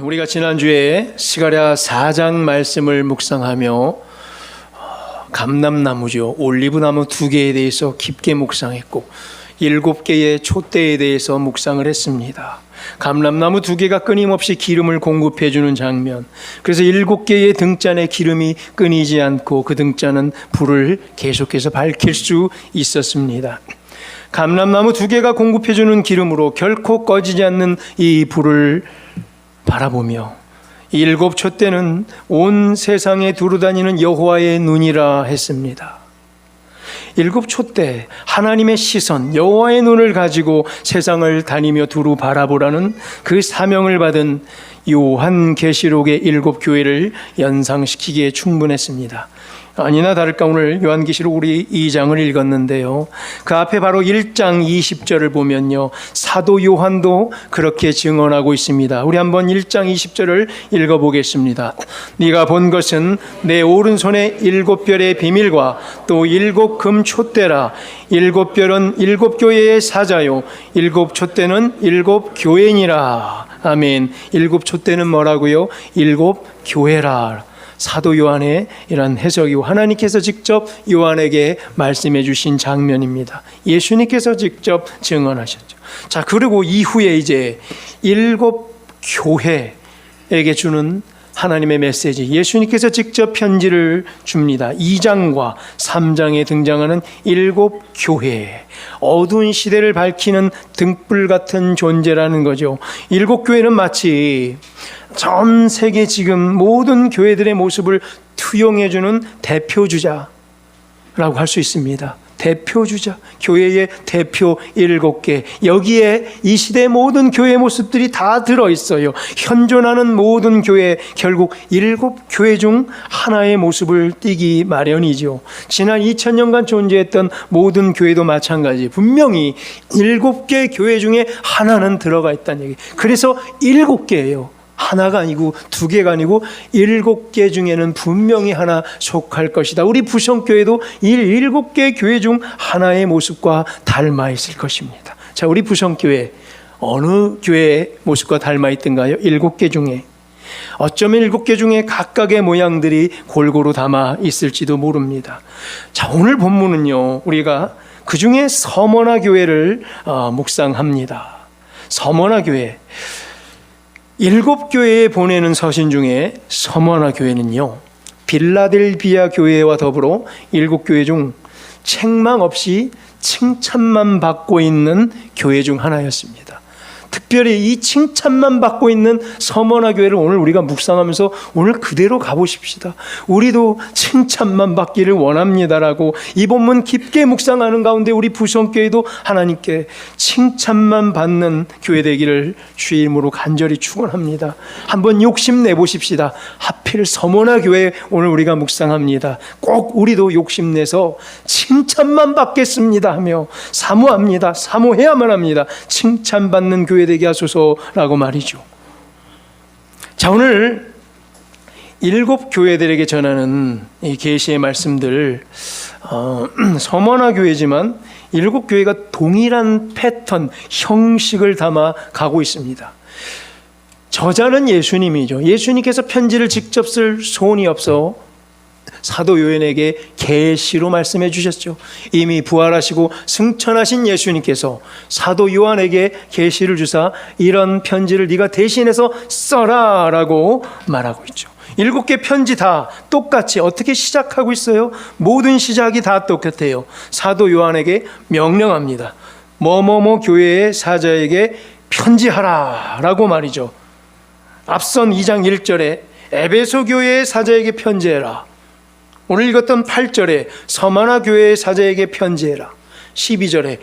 우리가 지난주에 스가랴 4장 말씀을 묵상하며 감람나무죠, 올리브나무 2개에 대해서 깊게 묵상했고 7개의 촛대에 대해서 묵상을 했습니다. 감람나무 2개가 끊임없이 기름을 공급해주는 장면, 그래서 7개의 등잔에 기름이 끊이지 않고 그 등잔은 불을 계속해서 밝힐 수 있었습니다. 감람나무 2개가 공급해주는 기름으로 결코 꺼지지 않는 이 불을 바라보며 7 촛대는 온 세상에 두루다니는 여호와의 눈이라 했습니다. 7 촛대, 하나님의 시선, 여호와의 눈을 가지고 세상을 다니며 두루 바라보라는 그 사명을 받은 요한계시록의 7 교회를 연상시키기에 충분했습니다. 아니나 다를까 오늘 요한계시록 우리 2장을 읽었는데요, 그 앞에 바로 1장 20절을 보면요, 사도 요한도 그렇게 증언하고 있습니다. 우리 한번 1장 20절을 읽어보겠습니다. 네가 본 것은 내 오른손에 7별의 비밀과 또 7 금 촛대라. 7별은 7 교회의 사자요 7 촛대는 7 교회니라. 아멘. 7 촛대는 뭐라고요? 7 교회라. 사도 요한의 이런 해석이고 하나님께서 직접 요한에게 말씀해 주신 장면입니다. 예수님께서 직접 증언하셨죠. 자, 그리고 이후에 이제 7 교회에게 주는 하나님의 메시지, 예수님께서 직접 편지를 줍니다. 2장과 3장에 등장하는 7 교회, 어두운 시대를 밝히는 등불 같은 존재라는 거죠. 7 교회는 마치 전 세계 지금 모든 교회들의 모습을 투영해주는 대표주자라고 할 수 있습니다. 대표주자, 교회의 대표 7개, 여기에 이 시대의 모든 교회의 모습들이 다 들어있어요. 현존하는 모든 교회, 결국 7 교회 중 하나의 모습을 띠기 마련이죠. 지난 2000년간 존재했던 모든 교회도 마찬가지, 분명히 7개 교회 중에 하나는 들어가 있다는 얘기. 그래서 7개예요. 하나가 아니고 2개가 아니고 7개 중에는 분명히 하나 속할 것이다. 우리 부성교회도 7개 교회 중 하나의 모습과 닮아 있을 것입니다. 자, 우리 부성교회 어느 교회의 모습과 닮아 있던가요? 7개 중에. 어쩌면 7개 중에 각각의 모양들이 골고루 담아 있을지도 모릅니다. 자, 오늘 본문은요, 우리가 그 중에 서머나 교회를 묵상합니다. 서머나 교회, 7 교회에 보내는 서신 중에 서머나 교회는요, 빌라델비아 교회와 더불어 7 교회 중 책망 없이 칭찬만 받고 있는 교회 중 하나였습니다. 특별히 이 칭찬만 받고 있는 서머나 교회를 오늘 우리가 묵상하면서 오늘 그대로 가보십시다. 우리도 칭찬만 받기를 원합니다라고 이 본문 깊게 묵상하는 가운데 우리 부성교회도 하나님께 칭찬만 받는 교회 되기를 주의 이름으로 간절히 축원합니다. 한번 욕심내보십시다. 하필 서머나 교회 오늘 우리가 묵상합니다. 꼭 우리도 욕심내서 칭찬만 받겠습니다 하며 사모합니다. 사모해야만 합니다. 칭찬받는 교회 되게 하소서라고 말이죠. 자, 오늘 7 교회들에게 전하는 이 계시의 말씀들, 서머나 교회지만 7 교회가 동일한 패턴, 형식을 담아 가고 있습니다. 저자는 예수님이죠. 예수님께서 편지를 직접 쓸 손이 없어 사도 요한에게 계시로 말씀해 주셨죠. 이미 부활하시고 승천하신 예수님께서 사도 요한에게 계시를 주사 이런 편지를 네가 대신해서 써라 라고 말하고 있죠. 7개 편지 다 똑같이 어떻게 시작하고 있어요? 모든 시작이 다 똑같아요. 사도 요한에게 명령합니다. 뭐뭐뭐 교회의 사자에게 편지하라 라고 말이죠. 앞선 2장 1절에 에베소 교회의 사자에게 편지해라. 오늘 읽었던 8절에 서머나 교회의 사자에게 편지해라. 12절에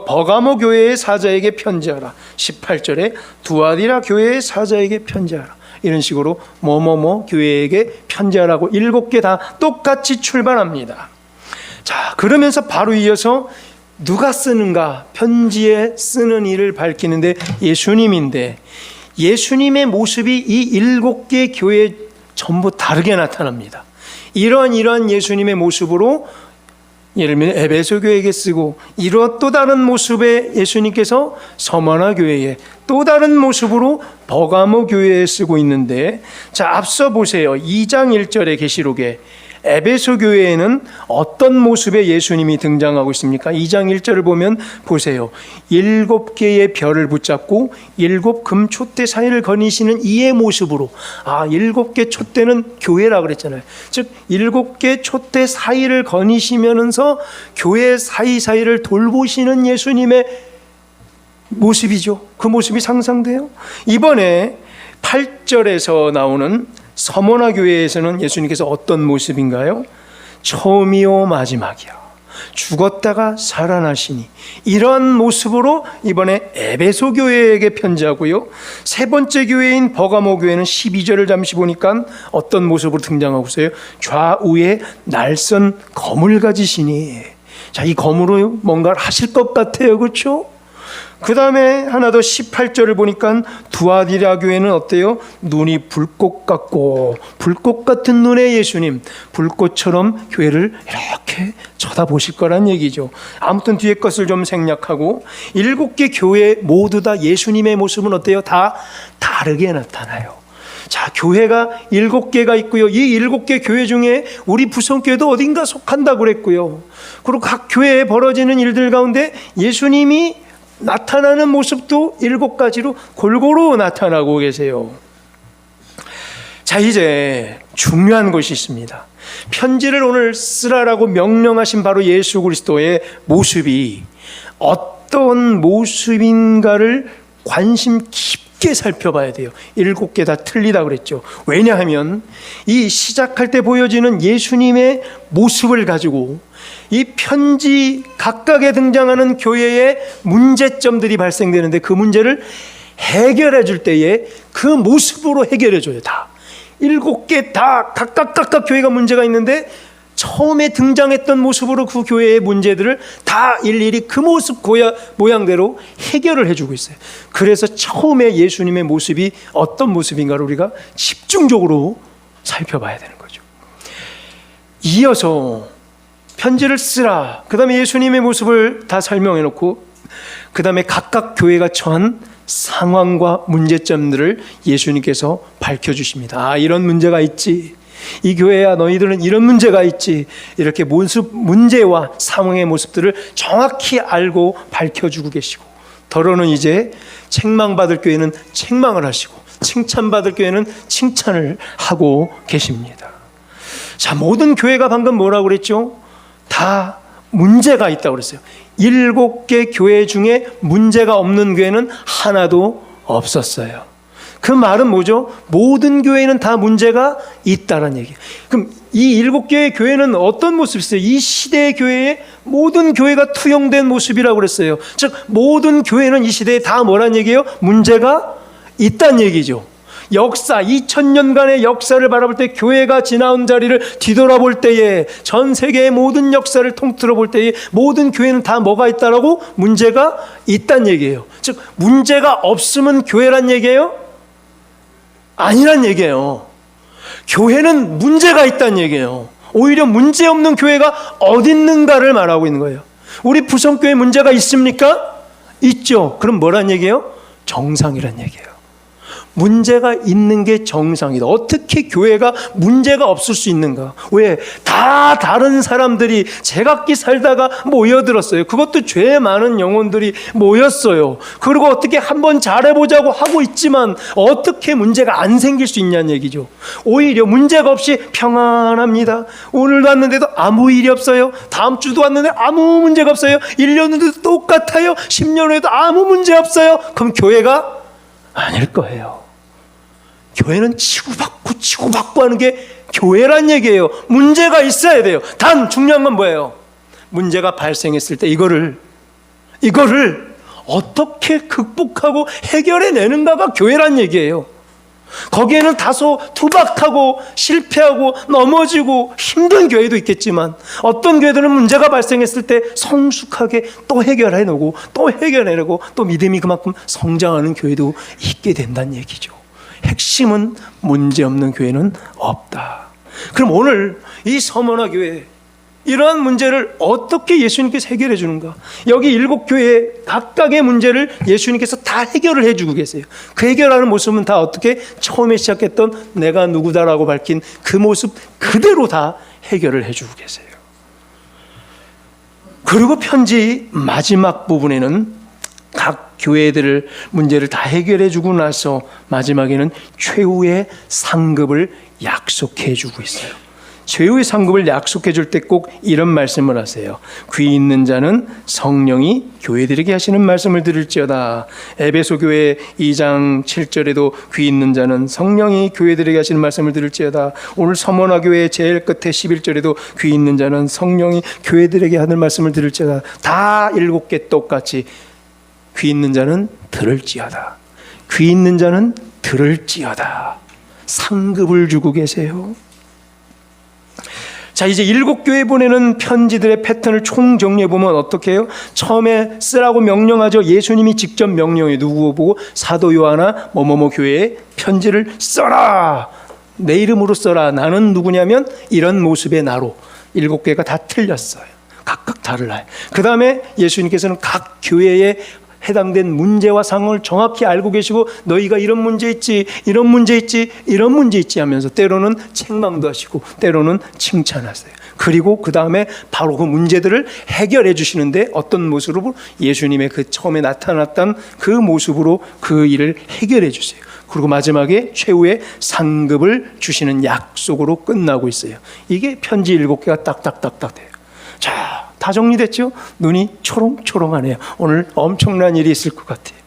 버가모 교회의 사자에게 편지하라. 18절에 두아디라 교회의 사자에게 편지하라. 이런 식으로 뭐뭐뭐 교회에게 편지하라고 7개 다 똑같이 출발합니다. 자, 그러면서 바로 이어서 누가 쓰는가? 편지에 쓰는 이를 밝히는데 예수님인데, 예수님의 모습이 이 7개 교회에 전부 다르게 나타납니다. 이런 예수님의 모습으로 예를 들면 에베소 교회에게 쓰고, 이런 또 다른 모습의 예수님께서 서머나 교회에, 또 다른 모습으로 버가모 교회에 쓰고 있는데, 자, 앞서 보세요. 2장 1절의 계시록에 에베소 교회에는 어떤 모습의 예수님이 등장하고 있습니까? 2장 1절을 보면 보세요. 7개의 별을 붙잡고 7금 촛대 사이를 거니시는 이의 모습으로, 7개 촛대는 교회라 그랬잖아요. 즉 7개 촛대 사이를 거니시면서 교회 사이사이를 돌보시는 예수님의 모습이죠. 그 모습이 상상돼요. 이번에 8절에서 나오는 서머나 교회에서는 예수님께서 어떤 모습인가요? 처음이요 마지막이요, 죽었다가 살아나시니, 이러한 모습으로 이번에 에베소 교회에게 편지하고요. 세 번째 교회인 버가모 교회는 12절을 잠시 보니까 어떤 모습으로 등장하고 있어요? 좌우에 날선 검을 가지시니. 자, 이 검으로 뭔가를 하실 것 같아요. 그렇죠? 그 다음에 하나 더 18절을 보니까 두아디라 교회는 어때요? 눈이 불꽃 같고, 불꽃 같은 눈의 예수님, 불꽃처럼 교회를 이렇게 쳐다보실 거란 얘기죠. 아무튼 뒤에 것을 좀 생략하고, 7개 교회 모두 다 예수님의 모습은 어때요? 다 다르게 나타나요. 자, 교회가 7개가 있고요. 이 7개 교회 중에 우리 부성교회도 어딘가 속한다고 그랬고요. 그리고 각 교회에 벌어지는 일들 가운데 예수님이 나타나는 모습도 7가지로 골고루 나타나고 계세요. 자, 이제 중요한 것이 있습니다. 편지를 오늘 쓰라라고 명령하신 바로 예수 그리스도의 모습이 어떤 모습인가를 관심 깊게 살펴봐야 돼요. 7개 다 틀리다 그랬죠. 왜냐하면 이 시작할 때 보여지는 예수님의 모습을 가지고 이 편지 각각에 등장하는 교회의 문제점들이 발생되는데, 그 문제를 해결해 줄 때에 그 모습으로 해결해 줘요. 다 7개 다 각각 교회가 문제가 있는데, 처음에 등장했던 모습으로 그 교회의 문제들을 다 일일이 그 모습 모양대로 해결을 해주고 있어요. 그래서 처음에 예수님의 모습이 어떤 모습인가를 우리가 집중적으로 살펴봐야 되는 거죠. 이어서 편지를 쓰라, 그 다음에 예수님의 모습을 다 설명해 놓고, 그 다음에 각각 교회가 처한 상황과 문제점들을 예수님께서 밝혀주십니다. 이런 문제가 있지, 이 교회야 너희들은 이런 문제가 있지, 이렇게 문제와 상황의 모습들을 정확히 알고 밝혀주고 계시고, 더러는 이제 책망받을 교회는 책망을 하시고, 칭찬받을 교회는 칭찬을 하고 계십니다. 자, 모든 교회가 방금 뭐라고 그랬죠? 다 문제가 있다고 그랬어요. 7개 교회 중에 문제가 없는 교회는 하나도 없었어요. 그 말은 뭐죠? 모든 교회는 다 문제가 있다는 얘기예요. 그럼 이 7개의 교회는 어떤 모습이었어요? 이 시대의 교회에 모든 교회가 투영된 모습이라고 그랬어요. 즉 모든 교회는 이 시대에 다 뭐란 얘기예요? 문제가 있다는 얘기죠. 역사, 2000년간의 역사를 바라볼 때, 교회가 지나온 자리를 뒤돌아볼 때에, 전 세계의 모든 역사를 통틀어 볼 때에 모든 교회는 다 뭐가 있다라고? 문제가 있다는 얘기예요. 즉 문제가 없으면 교회란 얘기예요? 아니란 얘기예요. 교회는 문제가 있다는 얘기예요. 오히려 문제 없는 교회가 어디 있는가를 말하고 있는 거예요. 우리 부성교회 문제가 있습니까? 있죠. 그럼 뭐란 얘기예요? 정상이란 얘기예요. 문제가 있는 게 정상이다. 어떻게 교회가 문제가 없을 수 있는가? 왜? 다 다른 사람들이 제각기 살다가 모여들었어요. 그것도 죄 많은 영혼들이 모였어요. 그리고 어떻게 한번 잘해보자고 하고 있지만 어떻게 문제가 안 생길 수 있냐는 얘기죠. 오히려 문제가 없이 평안합니다. 오늘도 왔는데도 아무 일이 없어요. 다음 주도 왔는데 아무 문제가 없어요. 1년 후에도 똑같아요. 10년 후에도 아무 문제 없어요. 그럼 교회가 아닐 거예요. 교회는 치고받고 하는 게 교회란 얘기예요. 문제가 있어야 돼요. 단 중요한 건 뭐예요? 문제가 발생했을 때 이거를 어떻게 극복하고 해결해내는가가 교회란 얘기예요. 거기에는 다소 투박하고 실패하고 넘어지고 힘든 교회도 있겠지만, 어떤 교회들은 문제가 발생했을 때 성숙하게 또 해결해내고 또 해결해내고 또 믿음이 그만큼 성장하는 교회도 있게 된다는 얘기죠. 핵심은 문제없는 교회는 없다. 그럼 오늘 이 서머나 교회, 이러한 문제를 어떻게 예수님께서 해결해 주는가? 여기 7교회 각각의 문제를 예수님께서 다 해결을 해주고 계세요. 그 해결하는 모습은 다 어떻게 처음에 시작했던 내가 누구다라고 밝힌 그 모습 그대로 다 해결을 해주고 계세요. 그리고 편지 마지막 부분에는 각 교회들을 문제를 다 해결해 주고 나서 마지막에는 최후의 상급을 약속해 주고 있어요. 최후의 상급을 약속해 줄 때 꼭 이런 말씀을 하세요. 귀 있는 자는 성령이 교회들에게 하시는 말씀을 들을지어다. 에베소 교회 2장 7절에도 귀 있는 자는 성령이 교회들에게 하시는 말씀을 들을지어다. 오늘 서머나 교회 제일 끝에 11절에도 귀 있는 자는 성령이 교회들에게 하는 말씀을 들을지어다. 다 7개 똑같이 귀 있는 자는 들을지어다. 귀 있는 자는 들을지어다. 상급을 주고 계세요. 자, 이제 7교회 보내는 편지들의 패턴을 총정리해 보면 어떻게 해요? 처음에 쓰라고 명령하죠. 예수님이 직접 명령해. 누구 보고? 사도 요한아 뭐뭐뭐 교회에 편지를 써라. 내 이름으로 써라. 나는 누구냐면 이런 모습의 나로. 7개가 다 틀렸어요. 각각 달라요. 그 다음에 예수님께서는 각 교회에 해당된 문제와 상황을 정확히 알고 계시고 너희가 이런 문제 있지, 이런 문제 있지, 이런 문제 있지 하면서 때로는 책망도 하시고 때로는 칭찬하세요. 그리고 그 다음에 바로 그 문제들을 해결해 주시는데 어떤 모습으로? 예수님의 그 처음에 나타났던 그 모습으로 그 일을 해결해 주세요. 그리고 마지막에 최후의 상급을 주시는 약속으로 끝나고 있어요. 이게 편지 7개가 딱딱딱딱 돼요. 자, 다 정리됐죠? 눈이 초롱초롱하네요. 오늘 엄청난 일이 있을 것 같아요.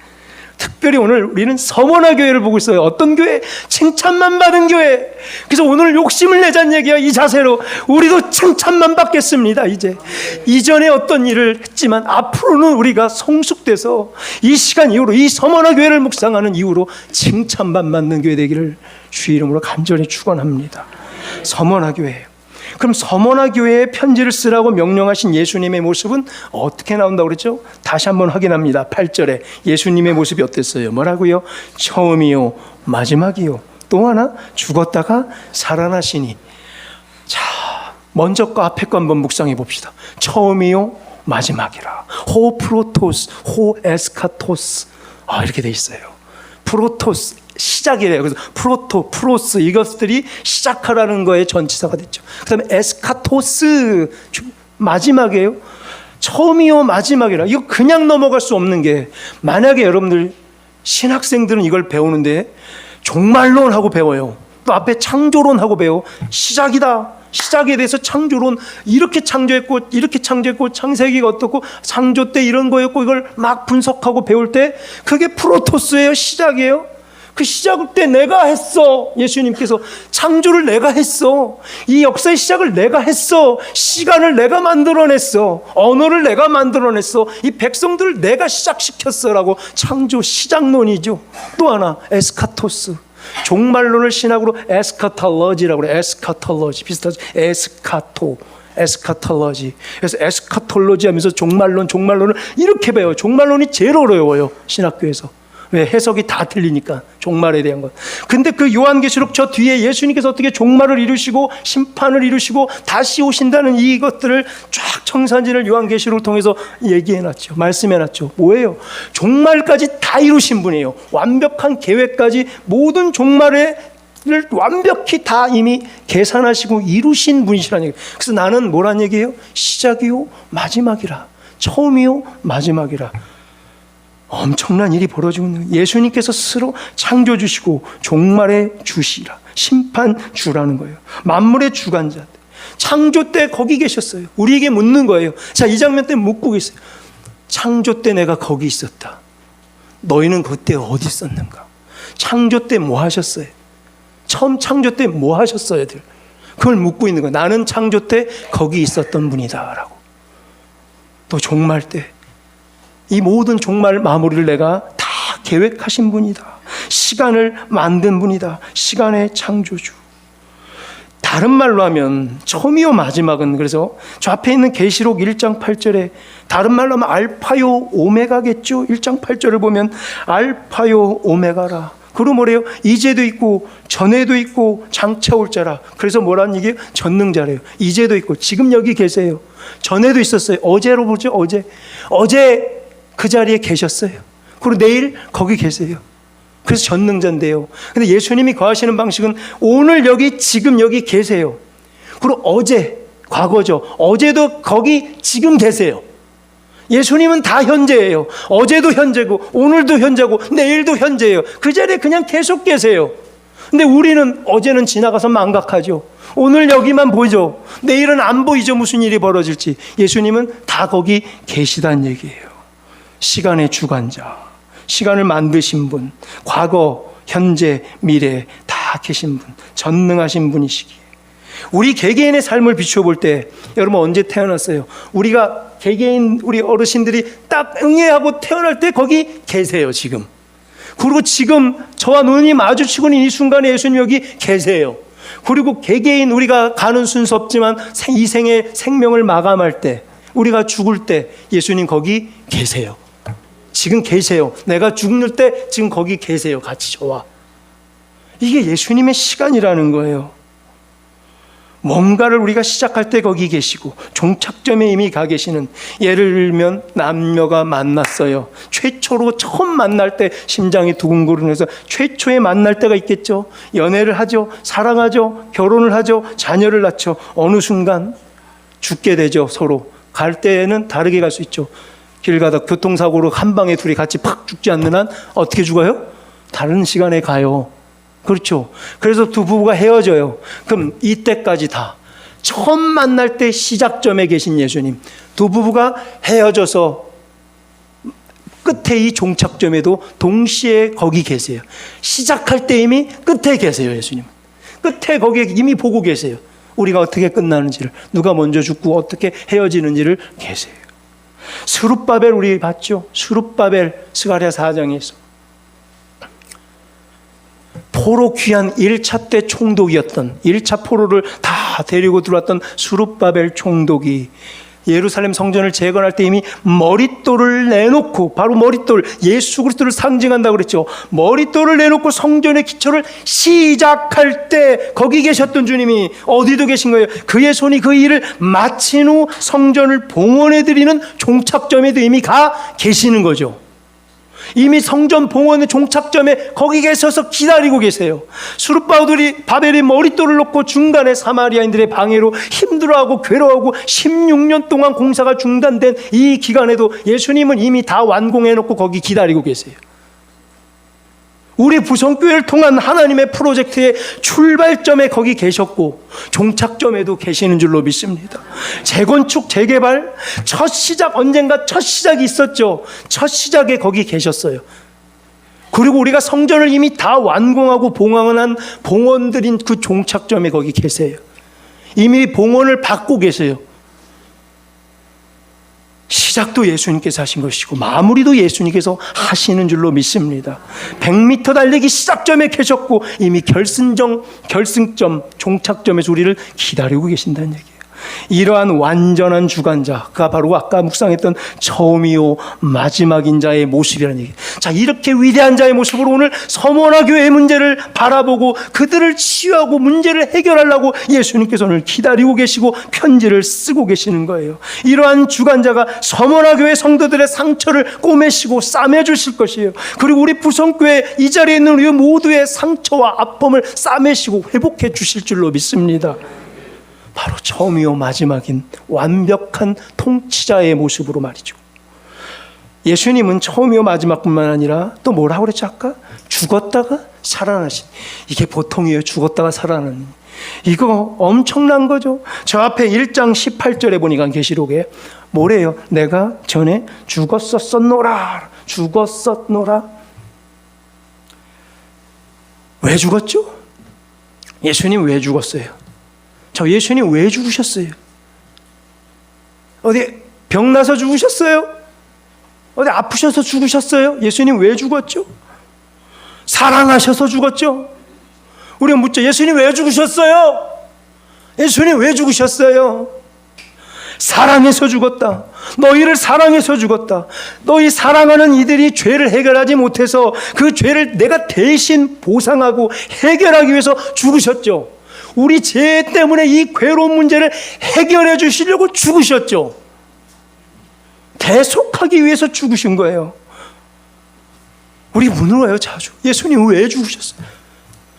특별히 오늘 우리는 서머나 교회를 보고 있어요. 어떤 교회? 칭찬만 받은 교회. 그래서 오늘 욕심을 내자는 얘기야. 이 자세로 우리도 칭찬만 받겠습니다. 이제 이전에 어떤 일을 했지만 앞으로는 우리가 성숙돼서 이 시간 이후로 이 서머나 교회를 묵상하는 이후로 칭찬만 받는 교회 되기를 주의 이름으로 간절히 축원합니다. 서머나 교회. 그럼 서머나 교회에 편지를 쓰라고 명령하신 예수님의 모습은 어떻게 나온다고 그랬죠? 다시 한번 확인합니다. 8절에 예수님의 모습이 어땠어요? 뭐라고요? 처음이요 마지막이요 또 하나 죽었다가 살아나시니. 자, 먼저 거 앞에 거 한번 묵상해 봅시다. 처음이요 마지막이라. 호 프로토스 호 에스카토스 이렇게 돼 있어요. 프로토스 시작이래요. 그래서 프로토, 프로스 이것들이 시작하라는 거에 전치사가 됐죠. 그 다음에 에스카토스 마지막이에요. 처음이요 마지막이라. 이거 그냥 넘어갈 수 없는 게 만약에 여러분들 신학생들은 이걸 배우는데 종말론하고 배워요. 또 앞에 창조론하고 배워. 시작이다. 시작에 대해서 창조론 이렇게 창조했고 이렇게 창조했고 창세기가 어떻고 창조 때 이런 거였고 이걸 막 분석하고 배울 때 그게 프로토스예요. 시작이에요. 그 시작을 때 내가 했어. 예수님께서 창조를 내가 했어. 이 역사의 시작을 내가 했어. 시간을 내가 만들어냈어. 언어를 내가 만들어냈어. 이 백성들을 내가 시작시켰어라고 창조 시작론이죠. 또 하나 에스카토스. 종말론을 신학으로 에스카톨로지라고 그래요. 에스카톨로지 비슷하죠. 에스카톨로지. 그래서 에스카톨로지 하면서 종말론을 이렇게 배워요. 종말론이 제일 어려워요. 신학교에서. 왜? 해석이 다 틀리니까 종말에 대한 것. 근데 그 요한계시록 저 뒤에 예수님께서 어떻게 종말을 이루시고 심판을 이루시고 다시 오신다는 이것들을 쫙 청산진을 요한계시록을 통해서 얘기해놨죠. 말씀해놨죠. 뭐예요? 종말까지 다 이루신 분이에요. 완벽한 계획까지 모든 종말을 완벽히 다 이미 계산하시고 이루신 분이시라는 얘기예요. 그래서 나는 뭐란 얘기예요? 시작이요 마지막이라. 처음이요 마지막이라. 엄청난 일이 벌어지고 있는 거예요. 예수님께서 스스로 창조 주시고 종말의 주시라. 심판 주라는 거예요. 만물의 주관자. 창조 때 거기 계셨어요. 우리에게 묻는 거예요. 자, 이 장면 때 묻고 계세요. 창조 때 내가 거기 있었다. 너희는 그때 어디 있었는가? 창조 때 뭐 하셨어요? 처음 창조 때 뭐 하셨어요? 그걸 묻고 있는 거예요. 나는 창조 때 거기 있었던 분이다 라고. 또 종말 때 이 모든 종말 마무리를 내가 다 계획하신 분이다. 시간을 만든 분이다. 시간의 창조주. 다른 말로 하면 처음이요 마지막은 그래서 저 앞에 있는 계시록 1장 8절에 다른 말로 하면 알파요 오메가겠죠. 1장 8절을 보면 알파요 오메가라. 그리고 뭐래요? 이제도 있고 전에도 있고 장차 올 자라. 그래서 뭐라는 얘기예요? 전능자래요. 이제도 있고 지금 여기 계세요. 전에도 있었어요. 어제로 보죠. 어제 그 자리에 계셨어요. 그리고 내일 거기 계세요. 그래서 전능자인데요. 근데 예수님이 거하시는 방식은 오늘 여기 지금 여기 계세요. 그리고 어제 과거죠. 어제도 거기 지금 계세요. 예수님은 다 현재예요. 어제도 현재고 오늘도 현재고 내일도 현재예요. 그 자리에 그냥 계속 계세요. 근데 우리는 어제는 지나가서 망각하죠. 오늘 여기만 보이죠. 내일은 안 보이죠. 무슨 일이 벌어질지. 예수님은 다 거기 계시다는 얘기예요. 시간의 주관자, 시간을 만드신 분, 과거, 현재, 미래 다 계신 분, 전능하신 분이시기에 우리 개개인의 삶을 비추어 볼 때 여러분 언제 태어났어요? 우리가 개개인 우리 어르신들이 딱 응애하고 태어날 때 거기 계세요. 지금. 그리고 지금 저와 눈이 마주치고 있는 이 순간에 예수님 여기 계세요. 그리고 개개인 우리가 가는 순서 없지만 이 생의 생명을 마감할 때, 우리가 죽을 때 예수님 거기 계세요. 지금 계세요. 내가 죽을 때 지금 거기 계세요. 같이 저와. 이게 예수님의 시간이라는 거예요. 뭔가를 우리가 시작할 때 거기 계시고 종착점에 이미 가 계시는, 예를 들면 남녀가 만났어요. 최초로 처음 만날 때 심장이 두근거리면서 최초에 만날 때가 있겠죠. 연애를 하죠. 사랑하죠. 결혼을 하죠. 자녀를 낳죠. 어느 순간 죽게 되죠. 서로. 갈 때는 다르게 갈 수 있죠. 길 가다 교통사고로 한 방에 둘이 같이 팍 죽지 않는 한 어떻게 죽어요? 다른 시간에 가요. 그렇죠. 그래서 두 부부가 헤어져요. 그럼 이때까지 다 처음 만날 때 시작점에 계신 예수님, 두 부부가 헤어져서 끝에 이 종착점에도 동시에 거기 계세요. 시작할 때 이미 끝에 계세요. 예수님 끝에 거기에 이미 보고 계세요. 우리가 어떻게 끝나는지를, 누가 먼저 죽고 어떻게 헤어지는지를 계세요. 스룹바벨 우리 봤죠? 스룹바벨 스가랴 4장에서 포로 귀한 1차 때 총독이었던, 1차 포로를 다 데리고 들어왔던 스룹바벨 총독이 예루살렘 성전을 재건할 때 이미 머릿돌을 내놓고, 바로 머릿돌, 예수 그리스도를 상징한다고 그랬죠. 머릿돌을 내놓고 성전의 기초를 시작할 때 거기 계셨던 주님이 어디도 계신 거예요. 그의 손이 그 일을 마친 후 성전을 봉헌해드리는 종착점에도 이미 가 계시는 거죠. 이미 성전 봉헌의 종착점에 거기 계셔서 기다리고 계세요. 스룹바벨이 머릿돌을 놓고 중간에 사마리아인들의 방해로 힘들어하고 괴로워하고 16년 동안 공사가 중단된 이 기간에도 예수님은 이미 다 완공해놓고 거기 기다리고 계세요. 우리 부성교회를 통한 하나님의 프로젝트의 출발점에 거기 계셨고 종착점에도 계시는 줄로 믿습니다. 재건축, 재개발, 첫 시작, 언젠가 첫 시작이 있었죠. 첫 시작에 거기 계셨어요. 그리고 우리가 성전을 이미 다 완공하고 봉헌한 봉헌드린 그 종착점에 거기 계세요. 이미 봉헌을 받고 계세요. 시작도 예수님께서 하신 것이고 마무리도 예수님께서 하시는 줄로 믿습니다. 100m 달리기 시작점에 계셨고 이미 결승점, 종착점에서 우리를 기다리고 계신다는 얘기예요. 이러한 완전한 주관자가 바로 아까 묵상했던 처음이요 마지막인 자의 모습이라는 얘기예요. 자, 이렇게 위대한 자의 모습으로 오늘 서머나 교회의 문제를 바라보고 그들을 치유하고 문제를 해결하려고 예수님께서 오늘 기다리고 계시고 편지를 쓰고 계시는 거예요. 이러한 주관자가 서머나 교회 성도들의 상처를 꼬매시고 싸매주실 것이에요. 그리고 우리 부성교회 이 자리에 있는 우리 모두의 상처와 아픔을 싸매시고 회복해 주실 줄로 믿습니다. 바로 처음이요 마지막인 완벽한 통치자의 모습으로 말이죠. 예수님은 처음이요 마지막뿐만 아니라 또 뭐라고 그랬죠 아까? 죽었다가 살아나신, 이게 보통이에요. 죽었다가 살아나는, 이거 엄청난 거죠. 저 앞에 1장 18절에 보니까 계시록에 뭐래요? 내가 전에 죽었었노라. 왜 죽었죠? 예수님 왜 죽었어요? 저 예수님 왜 죽으셨어요? 어디 병나서 죽으셨어요? 어디 아프셔서 죽으셨어요? 예수님 왜 죽었죠? 사랑하셔서 죽었죠? 우리가 묻죠. 예수님 왜 죽으셨어요? 예수님 왜 죽으셨어요? 사랑해서 죽었다. 너희를 사랑해서 죽었다. 너희 사랑하는 이들이 죄를 해결하지 못해서 그 죄를 내가 대신 보상하고 해결하기 위해서 죽으셨죠. 우리 죄 때문에 이 괴로운 문제를 해결해 주시려고 죽으셨죠. 대속하기 위해서 죽으신 거예요. 우리 물어요, 자주. 예수님 왜 죽으셨어요?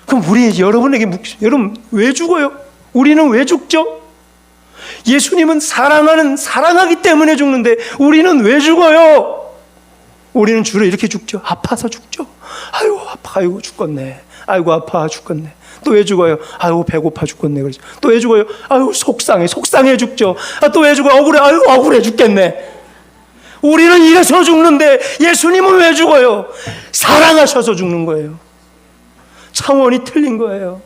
그럼 우리 여러분에게 여러분 왜 죽어요? 우리는 왜 죽죠? 예수님은 사랑하기 때문에 죽는데 우리는 왜 죽어요? 우리는 주로 이렇게 죽죠. 아파서 죽죠. 아이고 아파, 아이고 죽겠네. 아이고 아파 죽겠네. 또 왜 죽어요? 아이고 배고파 죽겠네. 그러죠. 또 왜 죽어요? 아이고 속상해 죽죠. 또 왜 죽어? 억울해. 아이고 억울해 죽겠네. 우리는 이래서 죽는데 예수님은 왜 죽어요? 사랑하셔서 죽는 거예요. 차원이 틀린 거예요.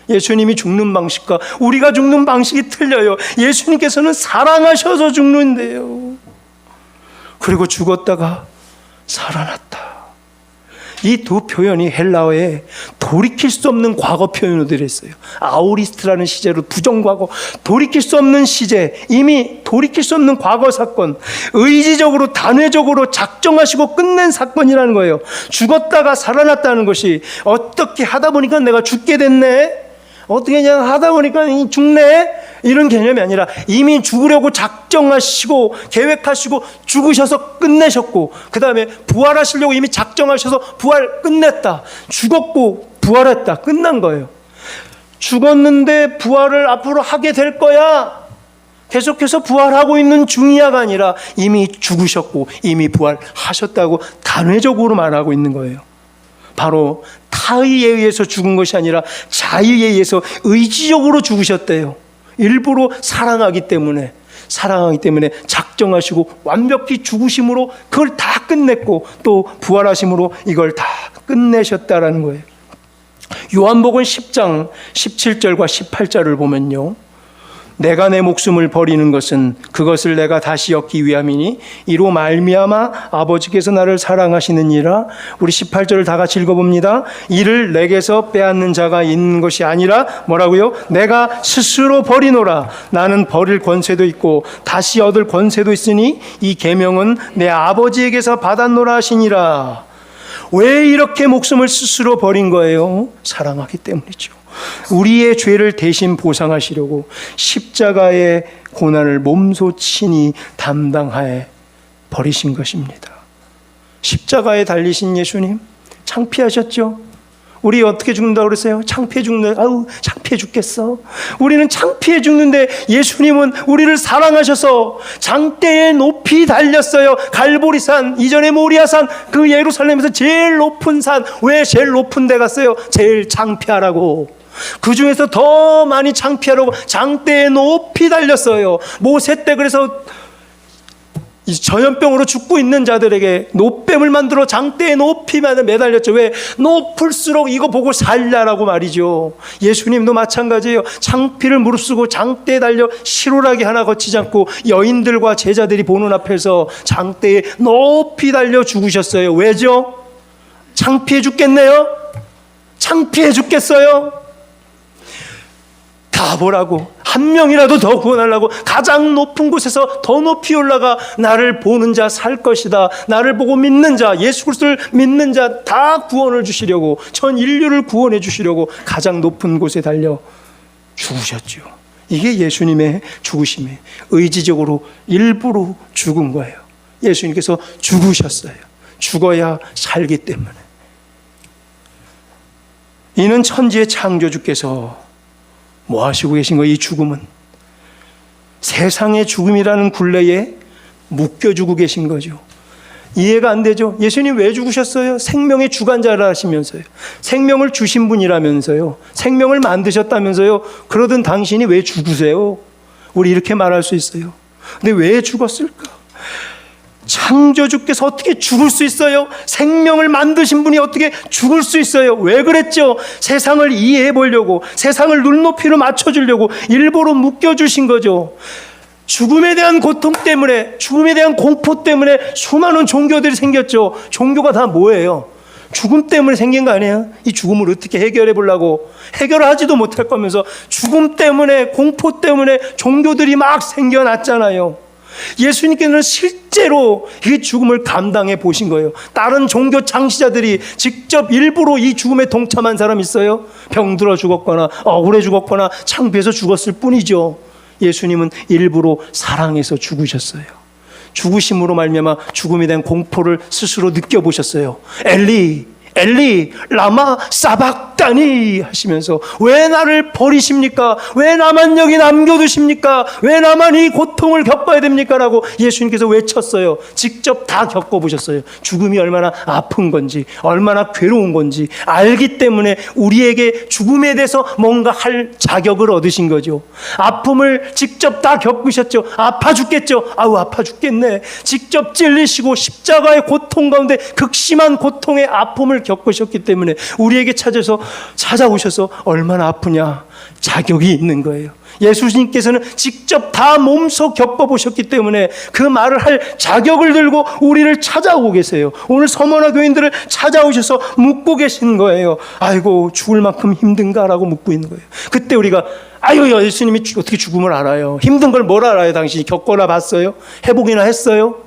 예수님이 죽는 방식과 우리가 죽는 방식이 틀려요. 예수님께서는 사랑하셔서 죽는데요. 그리고 죽었다가 살아났다. 이 두 표현이 헬라어에 돌이킬 수 없는 과거 표현으로 들어있어요. 아우리스트라는 시제로 부정과거, 돌이킬 수 없는 시제, 이미 돌이킬 수 없는 과거 사건, 의지적으로 단회적으로 작정하시고 끝낸 사건이라는 거예요. 죽었다가 살아났다는 것이 어떻게 하다 보니까 내가 죽게 됐네, 어떻게 그냥 하다 보니까 죽네, 이런 개념이 아니라 이미 죽으려고 작정하시고 계획하시고 죽으셔서 끝내셨고, 그 다음에 부활하시려고 이미 작정하셔서 부활 끝냈다. 죽었고 부활했다. 끝난 거예요. 죽었는데 부활을 앞으로 하게 될 거야, 계속해서 부활하고 있는 중이야가 아니라 이미 죽으셨고 이미 부활하셨다고 단회적으로 말하고 있는 거예요. 바로 타의에 의해서 죽은 것이 아니라 자의에 의해서 의지적으로 죽으셨대요. 일부러 사랑하기 때문에 작정하시고 완벽히 죽으심으로 그걸 다 끝냈고 또 부활하심으로 이걸 다 끝내셨다라는 거예요. 요한복음 10장 17절과 18절을 보면요, 내가 내 목숨을 버리는 것은 그것을 내가 다시 얻기 위함이니 이로 말미암아 아버지께서 나를 사랑하시느니라. 우리 18절을 다 같이 읽어봅니다. 이를 내게서 빼앗는 자가 있는 것이 아니라 뭐라고요? 내가 스스로 버리노라. 나는 버릴 권세도 있고 다시 얻을 권세도 있으니 이 계명은 내 아버지에게서 받았노라 하시니라. 왜 이렇게 목숨을 스스로 버린 거예요? 사랑하기 때문이죠. 우리의 죄를 대신 보상하시려고 십자가의 고난을 몸소 친히 담당하여 버리신 것입니다. 십자가에 달리신 예수님 창피하셨죠? 우리 어떻게 죽는다고 그랬어요? 창피해 죽는다. 아우 창피해 죽겠어. 우리는 창피해 죽는데 예수님은 우리를 사랑하셔서 장대에 높이 달렸어요. 갈보리산, 이전에 모리아산, 그 예루살렘에서 제일 높은 산. 왜 제일 높은 데 갔어요? 제일 창피하라고. 그 중에서 더 많이 창피하라고 장대에 높이 달렸어요. 모세 때 그래서 이 전염병으로 죽고 있는 자들에게 노뱀을 만들어 장대에 높이 매달렸죠. 왜? 높을수록 이거 보고 살라라고 말이죠. 예수님도 마찬가지예요. 창피를 무릅쓰고 장대에 달려 실오라기 하나 거치지 않고 여인들과 제자들이 보는 앞에서 장대에 높이 달려 죽으셨어요. 왜죠? 창피해 죽겠네요? 창피해 죽겠어요? 다 보라고, 한 명이라도 더 구원하려고 가장 높은 곳에서 더 높이 올라가 나를 보는 자 살 것이다, 나를 보고 믿는 자, 예수 그리스도를 믿는 자 다 구원을 주시려고, 전 인류를 구원해 주시려고 가장 높은 곳에 달려 죽으셨죠. 이게 예수님의 죽으심에 의지적으로 일부러 죽은 거예요. 예수님께서 죽으셨어요. 죽어야 살기 때문에. 이는 천지의 창조주께서 뭐 하시고 계신 거예요? 이 죽음은 세상의 죽음이라는 굴레에 묶여주고 계신 거죠. 이해가 안 되죠? 예수님 왜 죽으셨어요? 생명의 주관자라 하시면서요, 생명을 주신 분이라면서요, 생명을 만드셨다면서요. 그러던 당신이 왜 죽으세요? 우리 이렇게 말할 수 있어요. 근데 왜 죽었을까? 창조주께서 어떻게 죽을 수 있어요? 생명을 만드신 분이 어떻게 죽을 수 있어요? 왜 그랬죠? 세상을 이해해 보려고, 세상을 눈높이로 맞춰주려고 일부러 묶여주신 거죠. 죽음에 대한 고통 때문에, 죽음에 대한 공포 때문에 수많은 종교들이 생겼죠. 종교가 다 뭐예요? 죽음 때문에 생긴 거 아니에요? 이 죽음을 어떻게 해결해 보려고, 해결하지도 못할 거면서 죽음 때문에, 공포 때문에 종교들이 막 생겨났잖아요. 예수님께서는 실제로 이 죽음을 감당해 보신 거예요. 다른 종교 창시자들이 직접 일부러 이 죽음에 동참한 사람 있어요? 병들어 죽었거나 억울해 죽었거나 창피해서 죽었을 뿐이죠. 예수님은 일부러 사랑해서 죽으셨어요. 죽으심으로 말미암아 죽음에 대한 공포를 스스로 느껴보셨어요. 엘리 엘리 라마 사박다니 하시면서 왜 나를 버리십니까? 왜 나만 여기 남겨두십니까? 왜 나만 이 고통을 겪어야 됩니까? 라고 예수님께서 외쳤어요. 직접 다 겪어보셨어요. 죽음이 얼마나 아픈 건지, 얼마나 괴로운 건지 알기 때문에 우리에게 죽음에 대해서 뭔가 할 자격을 얻으신 거죠. 아픔을 직접 다 겪으셨죠. 아파 죽겠죠. 아우 아파 죽겠네. 직접 찔리시고 십자가의 고통 가운데 극심한 고통의 아픔을 겪으셨기 때문에 우리에게 찾아오셔서 얼마나 아프냐 자격이 있는 거예요. 예수님께서는 직접 다 몸소 겪어보셨기 때문에 그 말을 할 자격을 들고 우리를 찾아오고 계세요. 오늘 서머나 교인들을 찾아오셔서 묻고 계신 거예요. 아이고 죽을 만큼 힘든가라고 묻고 있는 거예요. 그때 우리가 아유 예수님이 어떻게 죽음을 알아요? 힘든 걸 뭘 알아요? 당신이 겪거나 봤어요? 해보기나 했어요?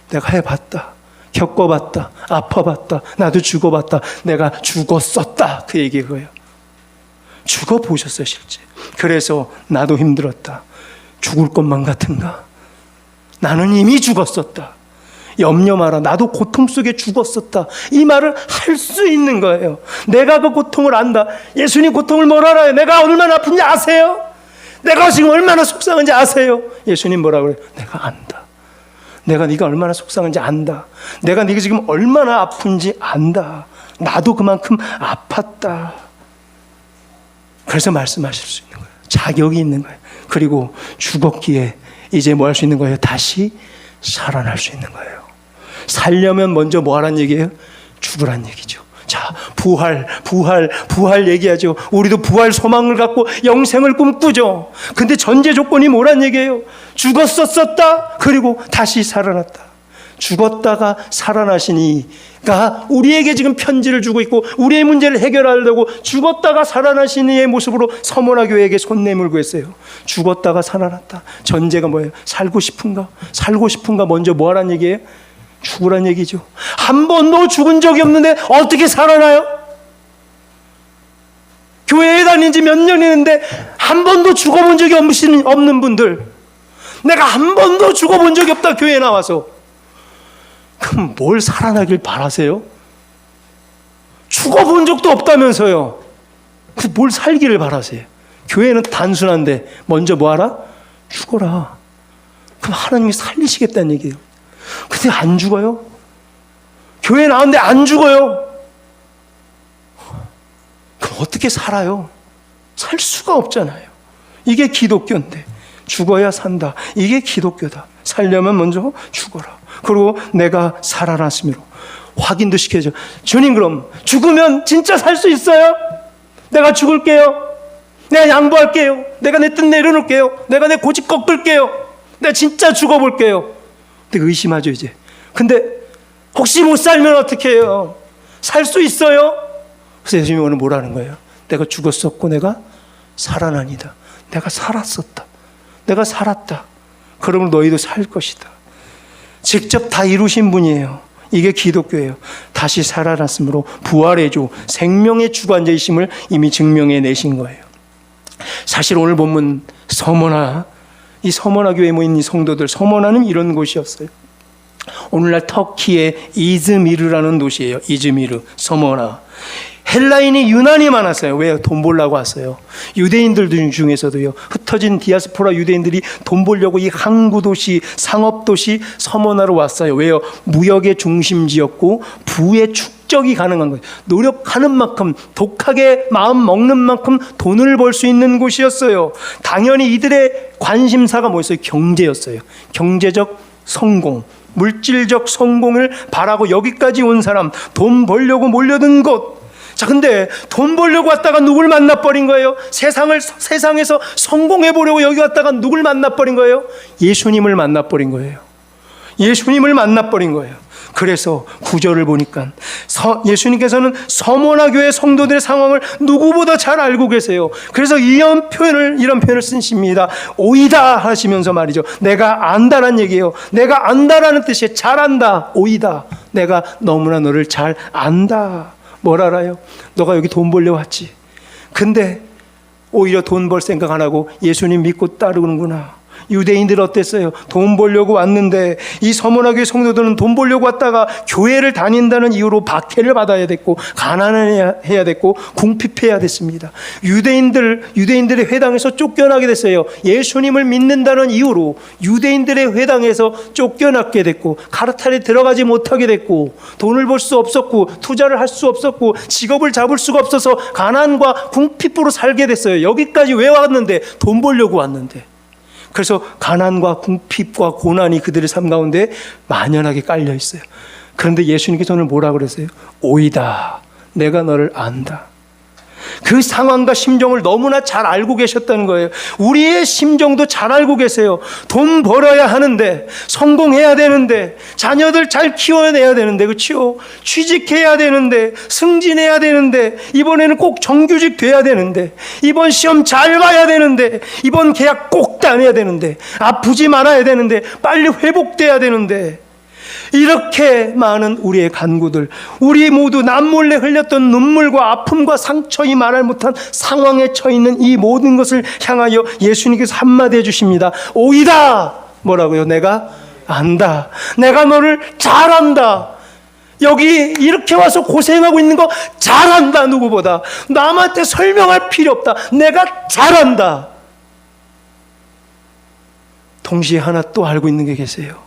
내가 해봤다. 겪어봤다. 아파봤다. 나도 죽어봤다. 내가 죽었었다. 그 얘기 그거예요. 죽어보셨어요 실제. 그래서 나도 힘들었다. 죽을 것만 같은가? 나는 이미 죽었었다. 염려 마라. 나도 고통 속에 죽었었다. 이 말을 할 수 있는 거예요. 내가 그 고통을 안다. 예수님 고통을 뭘 알아요? 내가 얼마나 아픈지 아세요? 내가 지금 얼마나 속상한지 아세요? 예수님 뭐라고 그래요? 내가 안다. 내가 네가 얼마나 속상한지 안다. 내가 네가 지금 얼마나 아픈지 안다. 나도 그만큼 아팠다. 그래서 말씀하실 수 있는 거예요. 자격이 있는 거예요. 그리고 죽었기에 이제 뭐 할 수 있는 거예요? 다시 살아날 수 있는 거예요. 살려면 먼저 뭐 하란 얘기예요? 죽으란 얘기죠. 자, 부활 얘기하죠. 우리도 부활 소망을 갖고 영생을 꿈꾸죠. 근데 전제 조건이 뭐란 얘기예요? 죽었었다. 그리고 다시 살아났다. 죽었다가 살아나신 이가 우리에게 지금 편지를 주고 있고 우리의 문제를 해결하려고 죽었다가 살아나신 이의 모습으로 서머나 교회에게 손 내밀고 했어요. 죽었다가 살아났다. 전제가 뭐예요? 살고 싶은가? 살고 싶은가 먼저 뭐 하란 얘기예요? 죽으란 얘기죠. 한 번도 죽은 적이 없는데 어떻게 살아나요? 교회에 다닌 지 몇 년이는데 한 번도 죽어본 적이 없는 분들, 내가 한 번도 죽어본 적이 없다 교회에 나와서, 그럼 뭘 살아나길 바라세요? 죽어본 적도 없다면서요. 그 뭘 살기를 바라세요? 교회는 단순한데 먼저 뭐 하라? 죽어라. 그럼 하나님이 살리시겠다는 얘기예요. 근데 안 죽어요? 교회 나왔는데 안 죽어요? 그럼 어떻게 살아요? 살 수가 없잖아요. 이게 기독교인데 죽어야 산다. 이게 기독교다. 살려면 먼저 죽어라. 그리고 내가 살아났음으로 확인도 시켜줘. 주님 그럼 죽으면 진짜 살 수 있어요? 내가 죽을게요. 내가 양보할게요. 내가 내 뜻 내려놓을게요. 내가 내 고집 꺾을게요. 내가 진짜 죽어볼게요. 근데 의심하죠 이제. 근데 혹시 못 살면 어떻게 해요? 살 수 있어요? 그래서 예수님이 오늘 뭐라는 거예요? 내가 죽었었고 내가 살아나니다. 내가 살았었다. 내가 살았다. 그러면 너희도 살 것이다. 직접 다 이루신 분이에요. 이게 기독교예요. 다시 살아났으므로 부활의 주, 생명의 주관자이심을 이미 증명해 내신 거예요. 사실 오늘 본문 서머나, 이 서머나 교회에 모인 이 성도들, 서머나는 이런 곳이었어요. 오늘날 터키의 이즈미르라는 도시예요. 이즈미르, 서머나. 헬라인이 유난히 많았어요. 왜요? 돈 벌려고 왔어요. 유대인들 중에서도요. 흩어진 디아스포라 유대인들이 돈 벌려고 이 항구 도시, 상업 도시 서머나로 왔어요. 왜요? 무역의 중심지였고 부의 축적이 가능한 거예요. 노력하는 만큼, 독하게 마음 먹는 만큼 돈을 벌 수 있는 곳이었어요. 당연히 이들의 관심사가 뭐였어요? 경제였어요. 경제적 성공, 물질적 성공을 바라고 여기까지 온 사람, 돈 벌려고 몰려든 곳. 자, 근데 돈 벌려고 왔다가 누굴 만나버린 거예요? 세상에서 성공해보려고 여기 왔다가 누굴 만나버린 거예요? 예수님을 만나버린 거예요. 예수님을 만나버린 거예요. 그래서 구절을 보니까 예수님께서는 서머나 교회 성도들의 상황을 누구보다 잘 알고 계세요. 그래서 이런 표현을 쓰십니다. 오이다 하시면서 말이죠. 내가 안다라는 얘기예요. 내가 안다라는 뜻이 잘 안다. 오이다. 내가 너무나 너를 잘 안다. 뭘 알아요? 너가 여기 돈 벌려 왔지. 근데 오히려 돈 벌 생각 안 하고 예수님 믿고 따르는구나. 유대인들 어땠어요? 돈 벌려고 왔는데 이 서머나교회 성도들은 돈 벌려고 왔다가 교회를 다닌다는 이유로 박해를 받아야 됐고 가난해야 됐고 궁핍해야 됐습니다. 유대인들의 회당에서 쫓겨나게 됐어요. 예수님을 믿는다는 이유로 유대인들의 회당에서 쫓겨나게 됐고 카르텔에 들어가지 못하게 됐고 돈을 벌 수 없었고 투자를 할 수 없었고 직업을 잡을 수가 없어서 가난과 궁핍으로 살게 됐어요. 여기까지 왜 왔는데? 돈 벌려고 왔는데. 그래서 가난과 궁핍과 고난이 그들의 삶 가운데 만연하게 깔려 있어요. 그런데 예수님께서 오늘 뭐라고 그랬어요? 오이다. 내가 너를 안다. 그 상황과 심정을 너무나 잘 알고 계셨다는 거예요. 우리의 심정도 잘 알고 계세요. 돈 벌어야 하는데, 성공해야 되는데, 자녀들 잘 키워내야 되는데, 그렇죠? 취직해야 되는데, 승진해야 되는데, 이번에는 꼭 정규직 돼야 되는데, 이번 시험 잘 봐야 되는데, 이번 계약 꼭 따내야 되는데, 아프지 말아야 되는데, 빨리 회복돼야 되는데, 이렇게 많은 우리의 간구들, 우리 모두 남몰래 흘렸던 눈물과 아픔과 상처, 이 말할 못한 상황에 처해 있는 이 모든 것을 향하여 예수님께서 한마디 해주십니다. 오이다. 뭐라고요? 내가 안다. 내가 너를 잘 안다. 여기 이렇게 와서 고생하고 있는 거 잘 안다. 누구보다 남한테 설명할 필요 없다. 내가 잘 안다. 동시에 하나 또 알고 있는 게 계세요.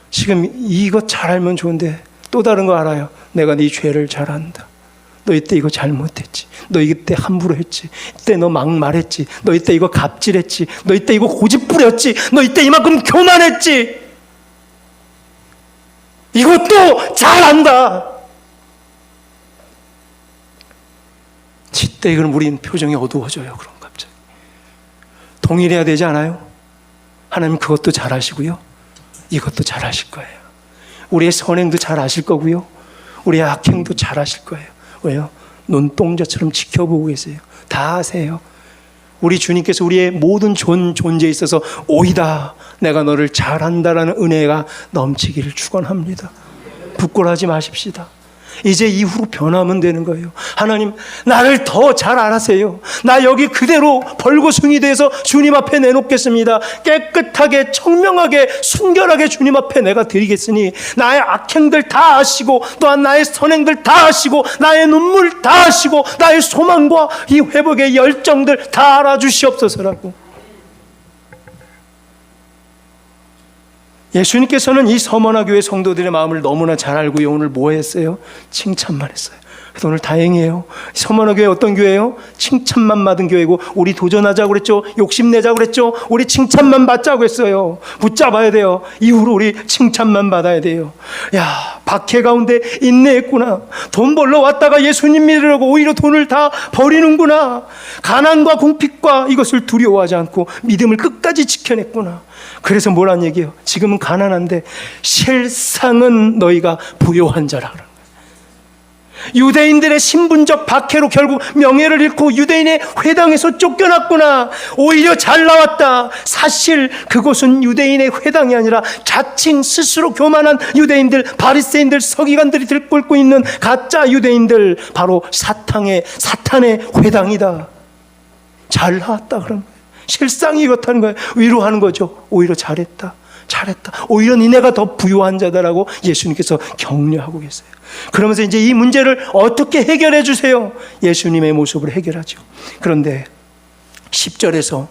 지금 이거 잘 알면 좋은데 또 다른 거 알아요. 내가 네 죄를 잘 안다. 너 이때 이거 잘못했지. 너 이때 함부로 했지. 이때 너 막말했지. 너 이때 이거 갑질했지. 너 이때 이거 고집 부렸지. 너 이때 이만큼 교만했지. 이것도 잘 안다. 이때 그럼 우리는 표정이 어두워져요. 그럼 갑자기 동일해야 되지 않아요? 하나님 그것도 잘 아시고요. 이것도 잘 아실 거예요. 우리의 선행도 잘 아실 거고요. 우리의 악행도 잘 아실 거예요. 왜요? 눈동자처럼 지켜보고 계세요. 다 아세요. 우리 주님께서 우리의 모든 존재에 있어서 오이다. 내가 너를 잘 안다라는 은혜가 넘치기를 축원합니다. 부끄러워하지 마십시다. 이제 이후로 변하면 되는 거예요. 하나님, 나를 더 잘 알아세요. 나 여기 그대로 벌거숭이 돼서 주님 앞에 내놓겠습니다. 깨끗하게 청명하게 순결하게 주님 앞에 내가 드리겠으니 나의 악행들 다 아시고 또한 나의 선행들 다 아시고 나의 눈물 다 아시고 나의 소망과 이 회복의 열정들 다 알아주시옵소서라고. 예수님께서는 이 서머나 교회 성도들의 마음을 너무나 잘 알고요. 오늘 뭐 했어요? 칭찬만 했어요. 그래서 오늘 다행이에요. 서머나 교회 어떤 교회예요? 칭찬만 받은 교회고, 우리 도전하자고 그랬죠. 욕심내자고 그랬죠. 우리 칭찬만 받자고 했어요. 붙잡아야 돼요. 이후로 우리 칭찬만 받아야 돼요. 야, 박해 가운데 인내했구나. 돈 벌러 왔다가 예수님 믿으려고 오히려 돈을 다 버리는구나. 가난과 궁핍과 이것을 두려워하지 않고 믿음을 끝까지 지켜냈구나. 그래서 뭐란 얘기예요? 지금은 가난한데 실상은 너희가 부요한 자라. 유대인들의 신분적 박해로 결국 명예를 잃고 유대인의 회당에서 쫓겨났구나. 오히려 잘 나왔다. 사실 그곳은 유대인의 회당이 아니라 자칭 스스로 교만한 유대인들, 바리새인들, 서기관들이 들끓고 있는 가짜 유대인들, 바로 사탄의 회당이다. 잘 나왔다 그런 거예요. 실상이 이렇다는 거예요. 위로하는 거죠. 오히려 잘했다. 오히려 니네가 더 부유한 자다라고 예수님께서 격려하고 계세요. 그러면서 이제 이 문제를 어떻게 해결해 주세요? 예수님의 모습으로 해결하죠. 그런데 10절에서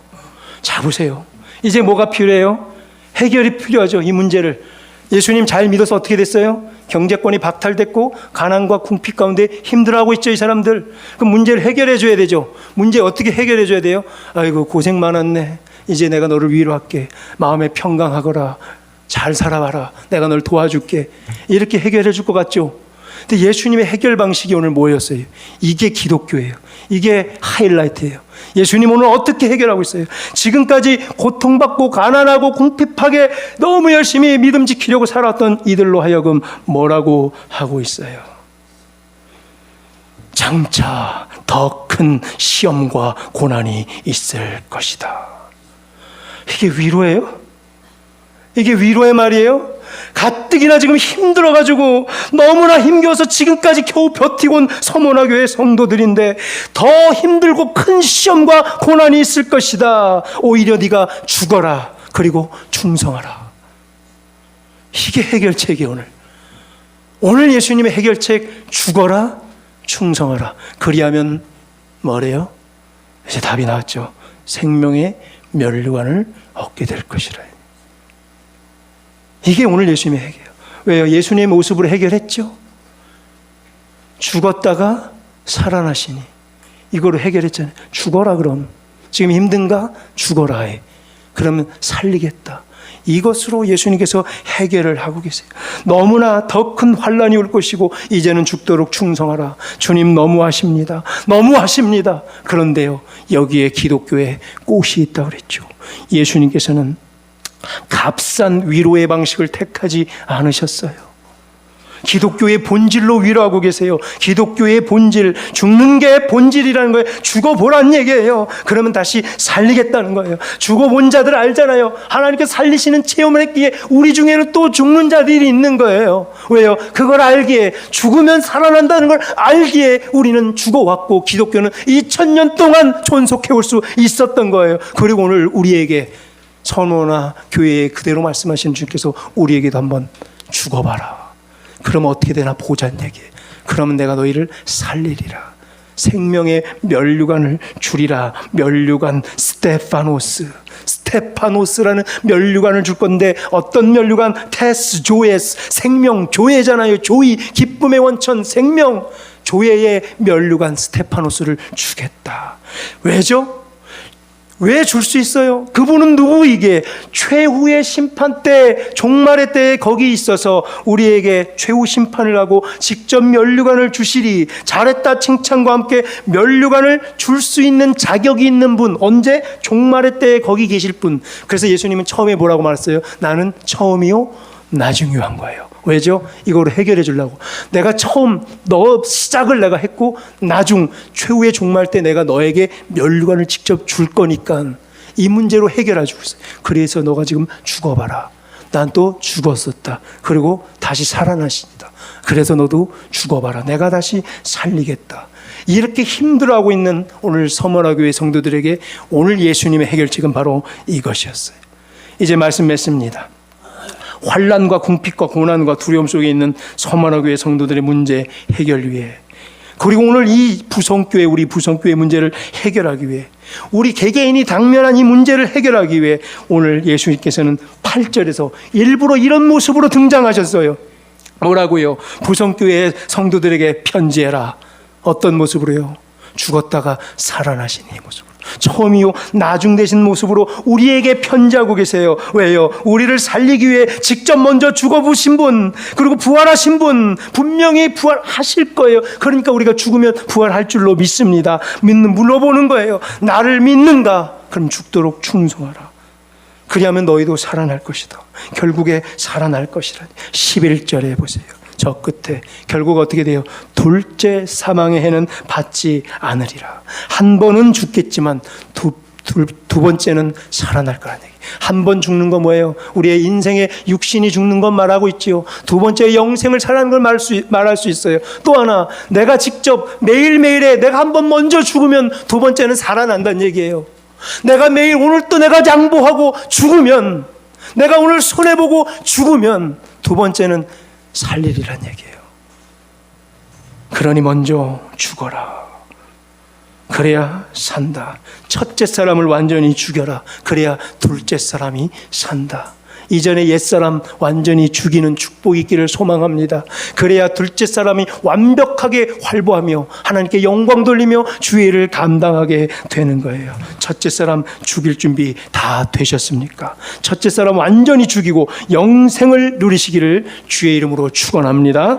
자 보세요. 이제 뭐가 필요해요? 해결이 필요하죠. 이 문제를 예수님 잘 믿어서 어떻게 됐어요? 경제권이 박탈됐고 가난과 궁핍 가운데 힘들어하고 있죠. 이 사람들. 그 문제를 해결해 줘야 되죠. 문제 어떻게 해결해 줘야 돼요? 아이고 고생 많았네. 이제 내가 너를 위로할게. 마음에 평강하거라. 잘 살아봐라. 내가 널 도와줄게. 이렇게 해결해 줄 것 같죠. 근데 예수님의 해결 방식이 오늘 뭐였어요? 이게 기독교예요. 이게 하이라이트예요. 예수님 오늘 어떻게 해결하고 있어요? 지금까지 고통받고 가난하고 궁핍하게 너무 열심히 믿음 지키려고 살았던 이들로 하여금 뭐라고 하고 있어요? 장차 더 큰 시험과 고난이 있을 것이다. 이게 위로예요? 이게 위로의 말이에요? 가뜩이나 지금 힘들어가지고 너무나 힘겨워서 지금까지 겨우 버티고 온 서문화교회 성도들인데 더 힘들고 큰 시험과 고난이 있을 것이다. 오히려 네가 죽어라. 그리고 충성하라. 이게 해결책이에요. 오늘 예수님의 해결책, 죽어라, 충성하라. 그리하면 뭐래요? 이제 답이 나왔죠. 생명의 면류관을 얻게 될 것이라. 이게 오늘 예수님의 해결이에요. 왜요? 예수님의 모습으로 해결했죠. 죽었다가 살아나시니 이거로 해결했잖아요. 죽어라 그럼. 지금 힘든가? 죽어라 해. 그러면 살리겠다. 이것으로 예수님께서 해결을 하고 계세요. 너무나 더 큰 환난이 올 것이고 이제는 죽도록 충성하라. 주님 너무하십니다. 너무하십니다. 그런데요, 여기에 기독교에 꽃이 있다고 그랬죠. 예수님께서는 값싼 위로의 방식을 택하지 않으셨어요. 기독교의 본질로 위로하고 계세요. 기독교의 본질, 죽는 게 본질이라는 거예요. 죽어보란 얘기예요. 그러면 다시 살리겠다는 거예요. 죽어본 자들 알잖아요. 하나님께서 살리시는 체험을 했기에 우리 중에는 또 죽는 자들이 있는 거예요. 왜요? 그걸 알기에, 죽으면 살아난다는 걸 알기에 우리는 죽어왔고 기독교는 2000년 동안 존속해올 수 있었던 거예요. 그리고 오늘 우리에게 선호나 교회에 그대로 말씀하시는 주께서 우리에게도 한번 죽어봐라. 그러면 어떻게 되나 보자는 얘기예요. 그러면 내가 너희를 살리리라. 생명의 면류관을 주리라. 면류관 스테파노스라는 면류관을 줄 건데 어떤 면류관? 테스 조에스, 생명 조예잖아요. 조이, 기쁨의 원천, 생명 조예의 면류관 스테파노스를 주겠다. 왜죠? 왜 줄 수 있어요? 그분은 누구이게? 최후의 심판 때, 종말의 때에 거기 있어서 우리에게 최후 심판을 하고 직접 면류관을 주시리. 잘했다 칭찬과 함께 면류관을 줄 수 있는 자격이 있는 분. 언제? 종말의 때에 거기 계실 분. 그래서 예수님은 처음에 뭐라고 말했어요? 나는 처음이요 나중이요 한 거예요. 왜죠? 이거를 해결해 주려고. 내가 처음 너 시작을 내가 했고 나중 최후의 종말 때 내가 너에게 면류관을 직접 줄 거니까 이 문제로 해결해 주고 있어요. 그래서 너가 지금 죽어봐라. 난 또 죽었었다. 그리고 다시 살아나신다. 그래서 너도 죽어봐라. 내가 다시 살리겠다. 이렇게 힘들어하고 있는 오늘 서머나교회 성도들에게 오늘 예수님의 해결책은 바로 이것이었어요. 이제 말씀 맺습니다. 환난과 궁핍과 고난과 두려움 속에 있는 서머나교회 성도들의 문제 해결 위해, 그리고 오늘 이 부성교회, 우리 부성교회 문제를 해결하기 위해, 우리 개개인이 당면한 이 문제를 해결하기 위해 오늘 예수님께서는 8절에서 일부러 이런 모습으로 등장하셨어요. 뭐라고요? 부성교회 성도들에게 편지해라. 어떤 모습으로요? 죽었다가 살아나신 이 모습으로, 처음이요 나중 되신 모습으로 우리에게 편지하고 계세요. 왜요? 우리를 살리기 위해 직접 먼저 죽어보신 분, 그리고 부활하신 분, 분명히 부활하실 거예요. 그러니까 우리가 죽으면 부활할 줄로 믿습니다. 물어보는 거예요. 나를 믿는가? 그럼 죽도록 충성하라. 그리하면 너희도 살아날 것이다. 결국에 살아날 것이라니. 11절에 보세요. 저 끝에 결국 어떻게 돼요? 둘째 사망의 해는 받지 않으리라. 한 번은 죽겠지만 두 번째는 살아날 거라는 얘기. 한 번 죽는 거 뭐예요? 우리의 인생의 육신이 죽는 건 말하고 있지요. 두 번째 영생을 살아나는 걸 말할 수 있어요. 또 하나, 내가 직접 매일매일에 내가 한 번 먼저 죽으면 두 번째는 살아난다는 얘기예요. 내가 매일 오늘 또 내가 양보하고 죽으면, 내가 오늘 손해보고 죽으면 두 번째는 살리리란 얘기예요. 그러니 먼저 죽어라. 그래야 산다. 첫째 사람을 완전히 죽여라. 그래야 둘째 사람이 산다. 이전에 옛사람 완전히 죽이는 축복이 있기를 소망합니다. 그래야 둘째 사람이 완벽하게 활보하며 하나님께 영광 돌리며 주의 일을 감당하게 되는 거예요. 첫째 사람 죽일 준비 다 되셨습니까? 첫째 사람 완전히 죽이고 영생을 누리시기를 주의 이름으로 축원합니다.